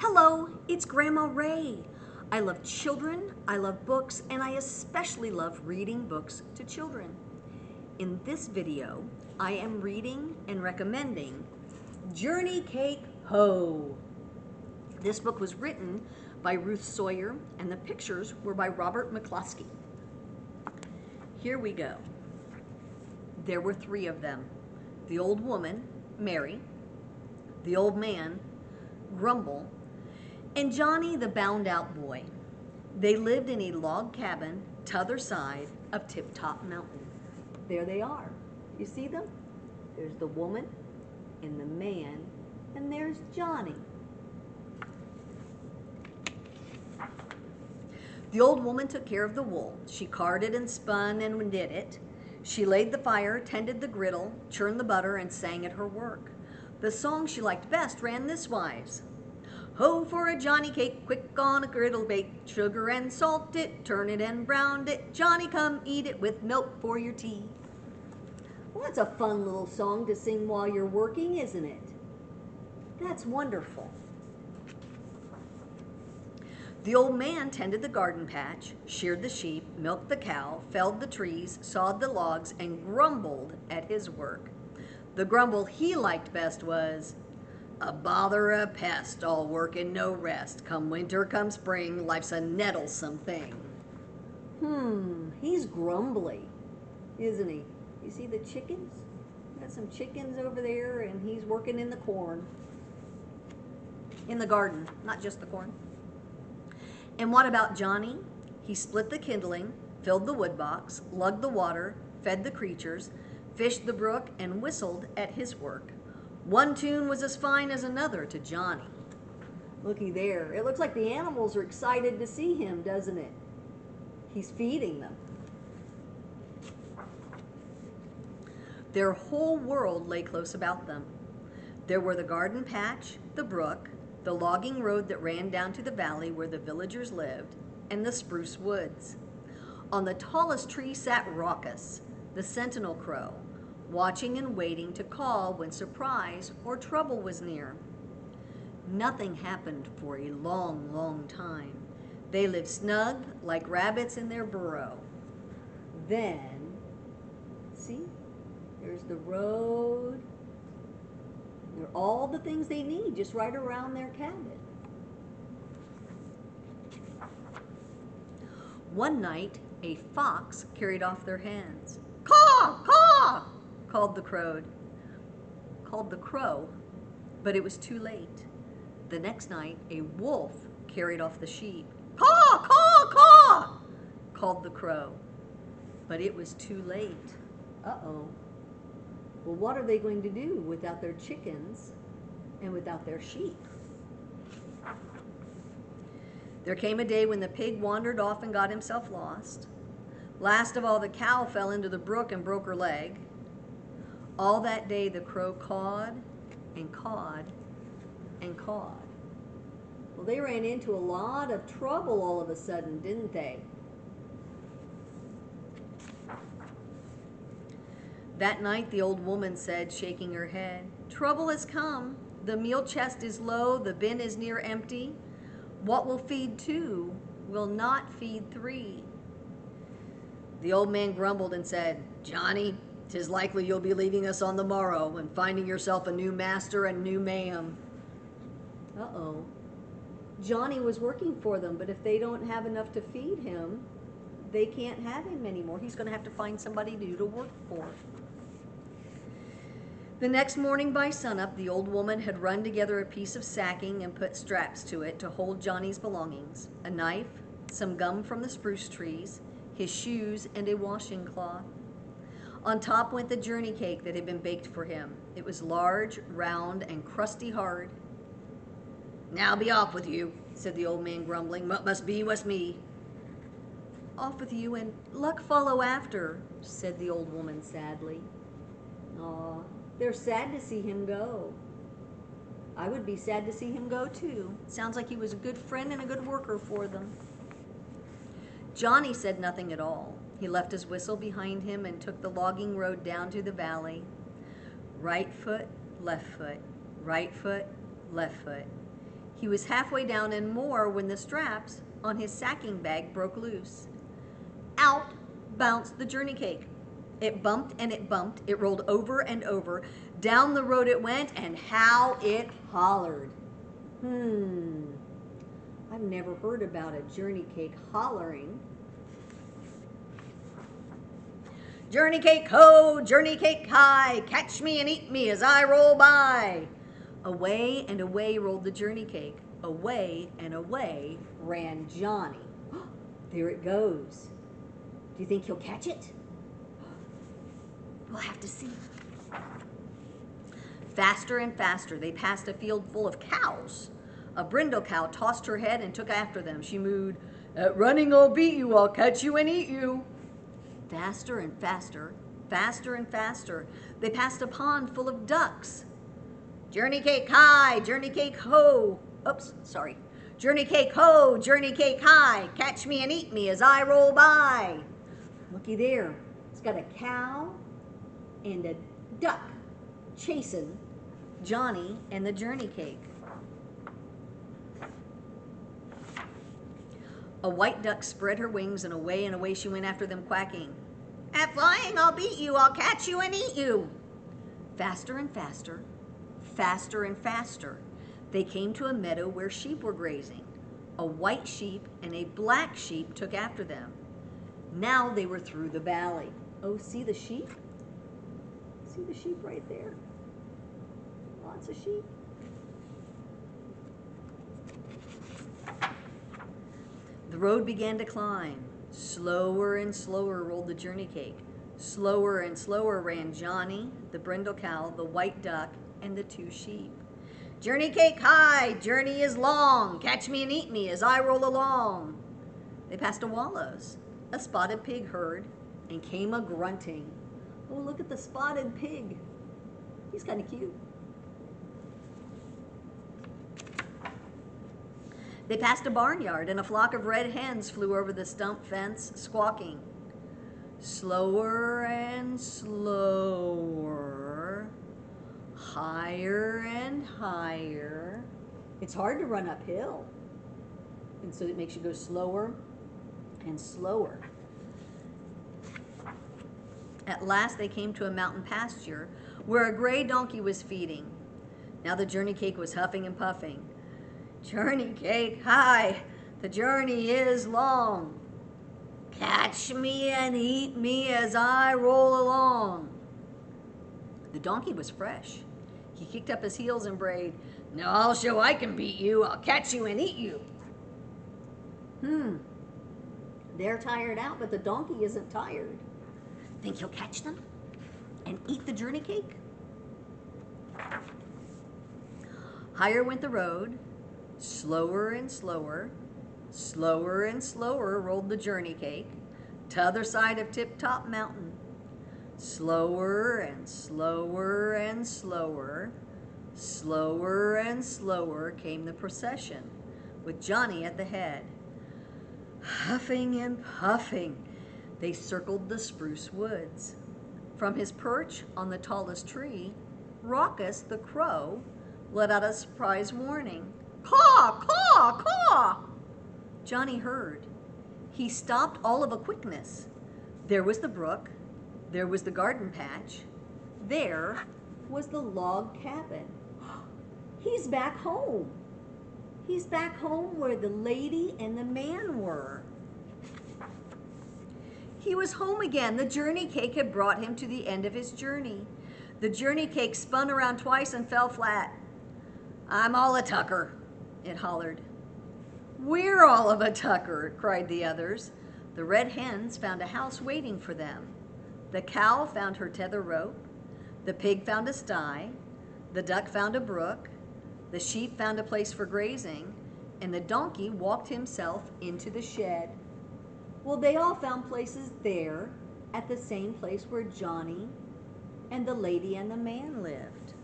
Hello, it's Grandma Ray. I love children, I love books, and I especially love reading books to children. In this video, I am reading and recommending Journey Cake Ho! This book was written by Ruth Sawyer, and the pictures were by Robert McCloskey. Here we go. There were three of them. The old woman, Mary, the old man, Grumble, and Johnny the bound-out boy. They lived in a log cabin t'other side of Tip Top Mountain. There they are. You see them? There's the woman and the man, and there's Johnny. The old woman took care of the wool. She carded and spun and did it. She laid the fire, tended the griddle, churned the butter, and sang at her work. The song she liked best ran this wise. Ho for a Johnny cake, quick on a griddle bake, sugar and salt it, turn it and brown it, Johnny come eat it with milk for your tea. Well, that's a fun little song to sing while you're working, isn't it? That's wonderful. The old man tended the garden patch, sheared the sheep, milked the cow, felled the trees, sawed the logs, and grumbled at his work. The grumble he liked best was, a bother, a pest, all work and no rest. Come winter, come spring, life's a nettlesome thing. He's grumbly, isn't he? You see the chickens? Got some chickens over there, and he's working in the corn. In the garden, not just the corn. And what about Johnny? He split the kindling, filled the wood box, lugged the water, fed the creatures, fished the brook, and whistled at his work. One tune was as fine as another to Johnny. Looky there. It looks like the animals are excited to see him, doesn't it? He's feeding them. Their whole world lay close about them. There were the garden patch, the brook, the logging road that ran down to the valley where the villagers lived, and the spruce woods. On the tallest tree sat Raucous, the sentinel crow, watching and waiting to call when surprise or trouble was near. Nothing happened for a long, long time. They lived snug like rabbits in their burrow. Then, see, there's the road. They're all the things they need just right around their cabin. One night, a fox carried off their hens. Caw, caw! Called the crow, but it was too late. The next night, a wolf carried off the sheep. Caw, caw, caw! Called the crow, but it was too late. Uh-oh. Well, what are they going to do without their chickens and without their sheep? There came a day when the pig wandered off and got himself lost. Last of all, the cow fell into the brook and broke her leg. All that day, the crow cawed and cawed and cawed. Well, they ran into a lot of trouble all of a sudden, didn't they? That night, the old woman said, shaking her head, trouble has come. The meal chest is low, the bin is near empty. What will feed two will not feed three. The old man grumbled and said, Johnny, 'tis likely you'll be leaving us on the morrow and finding yourself a new master and new ma'am. Uh-oh. Johnny was working for them, but if they don't have enough to feed him, they can't have him anymore. He's going to have to find somebody new to work for. The next morning by sunup, the old woman had run together a piece of sacking and put straps to it to hold Johnny's belongings, a knife, some gum from the spruce trees, his shoes, and a washing cloth. On top went the journey cake that had been baked for him. It was large, round, and crusty hard. Now be off with you, said the old man, grumbling. What must be, must be. Off with you, and luck follow after, said the old woman sadly. Aw, they're sad to see him go. I would be sad to see him go, too. Sounds like he was a good friend and a good worker for them. Johnny said nothing at all. He left his whistle behind him and took the logging road down to the valley. Right foot, left foot, right foot, left foot. He was halfway down and more when the straps on his sacking bag broke loose. Out bounced the journey cake. It bumped and it bumped. It rolled over and over. Down the road it went, and how it hollered. I've never heard about a journey cake hollering. Journey cake ho, journey cake high, catch me and eat me as I roll by. Away and away rolled the journey cake. Away and away ran Johnny. There it goes. Do you think he'll catch it? We'll have to see. Faster and faster, they passed a field full of cows. A brindle cow tossed her head and took after them. She mooed, "At running I'll beat you, I'll catch you and eat you." Faster and faster, faster and faster, they passed a pond full of ducks. Journey cake high, journey cake ho. Oops, sorry. Journey cake ho, journey cake high, catch me and eat me as I roll by. Looky there, it's got a cow and a duck chasing Johnny and the journey cake. A white duck spread her wings and away she went after them, quacking. "At flying I'll beat you, I'll catch you and eat you." Faster and faster, faster and faster, they came to a meadow where sheep were grazing. A white sheep and a black sheep took after them. Now they were through the valley. Oh, see the sheep? See the sheep right there? Lots of sheep. The road began to climb. Slower and slower rolled the journey cake. Slower and slower ran Johnny, the brindle cow, the white duck, and the two sheep. Journey cake high, journey is long, catch me and eat me as I roll along. They passed a wallows, a spotted pig herd, and came a grunting. Oh, look at the spotted pig. He's kind of cute. They passed a barnyard, and a flock of red hens flew over the stump fence, squawking. Slower and slower, higher and higher. It's hard to run uphill, and so it makes you go slower and slower. At last they came to a mountain pasture where a gray donkey was feeding. Now the journey cake was huffing and puffing. Journey cake high, the journey is long. Catch me and eat me as I roll along. The donkey was fresh. He kicked up his heels and brayed, "Now I'll show I can beat you. I'll catch you and eat you." They're tired out, but the donkey isn't tired. Think he'll catch them and eat the journey cake? Higher went the road. Slower and slower, slower and slower rolled the journey cake, t'other side of Tip Top Mountain. Slower and slower and slower, slower and slower came the procession, with Johnny at the head. Huffing and puffing, they circled the spruce woods. From his perch on the tallest tree, Raucous the crow let out a surprise warning. Caw, caw, caw! Johnny heard. He stopped all of a quickness. There was the brook. There was the garden patch. There was the log cabin. He's back home. He's back home where the lady and the man were. He was home again. The journey cake had brought him to the end of his journey. The journey cake spun around twice and fell flat. "I'm all a tucker," it hollered. "We're all of a tucker," cried the others. The red hens found a house waiting for them. The cow found her tether rope. The pig found a sty. The duck found a brook. The sheep found a place for grazing. And the donkey walked himself into the shed. Well, they all found places there at the same place where Johnny and the lady and the man lived.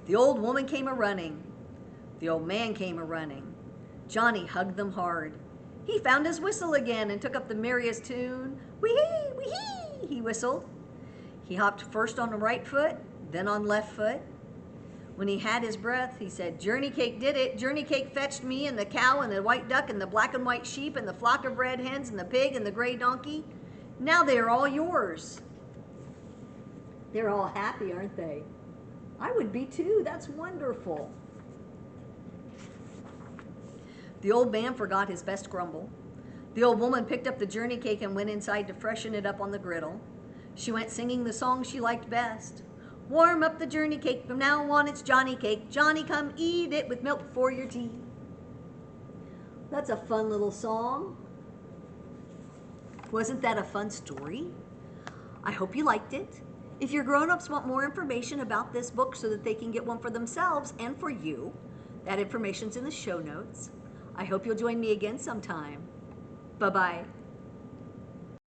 The old woman came a-running. The old man came a-running. Johnny hugged them hard. He found his whistle again and took up the merriest tune. Wee-hee, wee-hee, he whistled. He hopped first on the right foot, then on left foot. When he had his breath, he said, "Journey cake did it. Journey cake fetched me and the cow and the white duck and the black and white sheep and the flock of red hens and the pig and the gray donkey. Now they are all yours." They're all happy, aren't they? I would be too. That's wonderful. The old man forgot his best grumble. The old woman picked up the journey cake and went inside to freshen it up on the griddle. She went singing the song she liked best. "Warm up the journey cake, from now on it's Johnny cake. Johnny, come eat it with milk for your tea." That's a fun little song. Wasn't that a fun story? I hope you liked it. If your grown-ups want more information about this book so that they can get one for themselves and for you, that information's in the show notes. I hope you'll join me again sometime. Bye-bye.